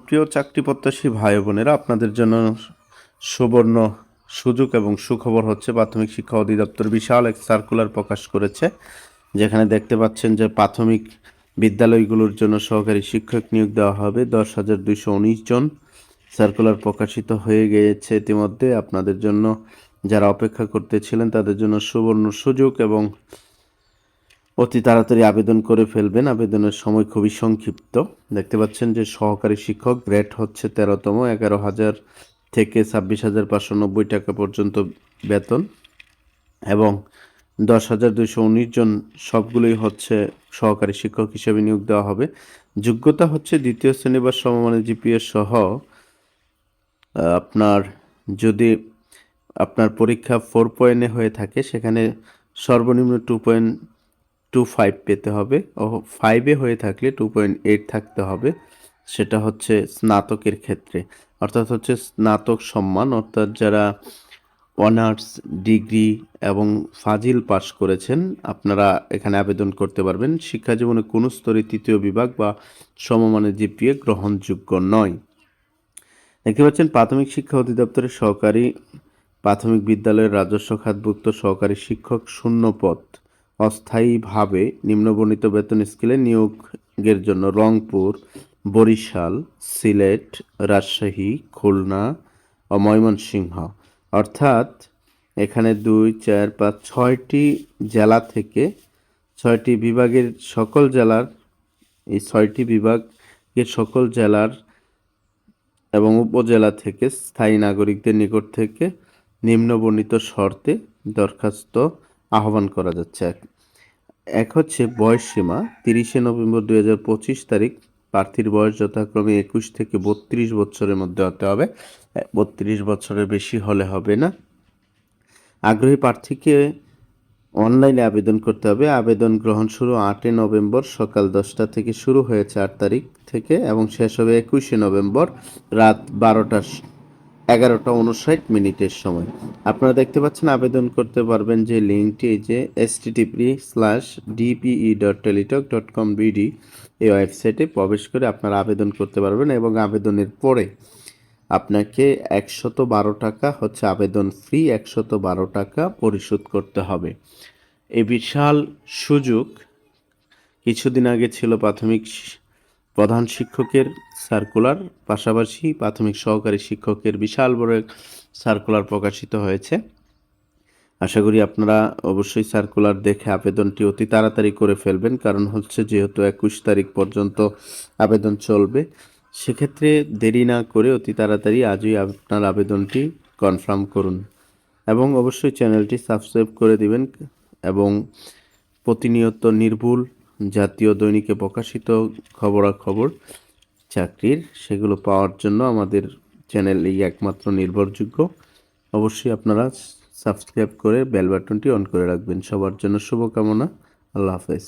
প্রিয় চাকরি প্রত্যাশী ভাই বোনেরা, আপনাদের জন্য সুবর্ণ সুযোগ এবং সুখবর হচ্ছে প্রাথমিক শিক্ষা অধিদপ্তর বিশাল এক সার্কুলার প্রকাশ করেছে, যেখানে দেখতে পাচ্ছেন যে প্রাথমিক বিদ্যালয়গুলোর জন্য সহকারী শিক্ষক নিয়োগ দেওয়া হবে 10,219 জন। সার্কুলার প্রকাশিত হয়ে গিয়েছে ইতিমধ্যে। আপনাদের জন্য, যারা অপেক্ষা করতেছিলেন, তাদের জন্য সুবর্ণ সুযোগ এবং অতি তাড়াতাড়ি আবেদন করে ফেলবেন। আবেদনের সময় খুবই সংক্ষিপ্ত। দেখতে পাচ্ছেন যে সহকারী শিক্ষক গ্রেড হচ্ছে 13তম, 11,000 থেকে 26,590 টাকা পর্যন্ত বেতন এবং 10,219 জন সবগুলোই হচ্ছে সহকারী শিক্ষক হিসেবে নিয়োগ দেওয়া হবে। যোগ্যতা হচ্ছে দ্বিতীয় শ্রেণী বা সমমানের জিপিএ সহ আপনার যদি আপনার পরীক্ষা 4 হয়ে থাকে, সেখানে সর্বনিম্ন 2.25 পেতে হবে ও 5 হয়ে থাকলে 2.8 থাকতে হবে। সেটা হচ্ছে স্নাতকের ক্ষেত্রে, অর্থাৎ হচ্ছে স্নাতক সম্মান, অর্থাৎ যারা অনার্স ডিগ্রি এবং ফাজিল পাশ করেছেন, আপনারা এখানে আবেদন করতে পারবেন। শিক্ষা জীবনে কোনো স্তরে তৃতীয় বিভাগ বা সমমানের জিপিএ গ্রহণযোগ্য নয়। দেখতে পাচ্ছেন প্রাথমিক শিক্ষা অধিদপ্তরের সহকারী প্রাথমিক বিদ্যালয়ের রাজস্ব খাতভুক্ত সহকারী শিক্ষক শূন্য পদ অস্থায়ীভাবে নিম্নবর্ণিত বেতন স্কেলে নিয়োগের জন্য রংপুর, বরিশাল, সিলেট, রাজশাহী, খুলনা ও ময়মনসিংহ, অর্থাৎ এখানে 2, 4, 5, 6টি জেলা থেকে 6টি বিভাগের সকল জেলার, এই 6টি বিভাগের সকল জেলার এবং উপজেলা থেকে স্থায়ী নাগরিকদের নিকট থেকে নিম্নবর্ণিত শর্তে দরখাস্ত আহ্বান করা যাচ্ছে। এক হচ্ছে বয়স সীমা 30শে নভেম্বর 2025 তারিখ। প্রার্থীর বয়স যথাক্রমে 21 থেকে 32 বছরের মধ্যে হতে হবে, 32 বছরের বেশি হলে হবে না। আগ্রহী প্রার্থীকে অনলাইনে আবেদন করতে হবে। আবেদন গ্রহণ শুরু 8 নভেম্বর সকাল 10টা থেকে শুরু হয়েছে 8 তারিখ থেকে এবং শেষ হবে 21শে নভেম্বর রাত 11:59 সময়। আপনারা দেখতে পাচ্ছেন আবেদন করতে পারবেন যে লিঙ্কটি, এই যে http://dpe.teletalk.com.bd এই ওয়েবসাইটে প্রবেশ করে আপনারা আবেদন করতে পারবেন এবং আবেদনের পরে আপনাকে 112 টাকা হচ্ছে আবেদন ফি, 112 টাকা পরিশোধ করতে হবে। এই বিশাল সুযোগ কিছুদিন আগে ছিল প্রাথমিক প্রধান শিক্ষকের সার্কুলার, পাশাপাশি প্রাথমিক সহকারী শিক্ষকের বিশাল বড় এক সার্কুলার প্রকাশিত হয়েছে। আশা করি আপনারা অবশ্যই সার্কুলার দেখে আবেদনটি অতি তাড়াতাড়ি করে ফেলবেন, কারণ হচ্ছে যেহেতু 21 তারিখ পর্যন্ত আবেদন চলবে, সেক্ষেত্রে দেরি না করে অতি তাড়াতাড়ি আজই আপনার আবেদনটি কনফার্ম করুন এবং অবশ্যই চ্যানেলটি সাবস্ক্রাইব করে দিবেন এবং প্রতিনিয়ত নির্ভুল জাতীয় দৈনিকে প্রকাশিত খবরাখবর চাকরির, সেগুলো পাওয়ার জন্য আমাদের চ্যানেল এই একমাত্র নির্ভরযোগ্য। অবশ্যই আপনারা সাবস্ক্রাইব করে বেল বাটনটি অন করে রাখবেন। সবার জন্য শুভকামনা। আল্লাহ হাফেজ।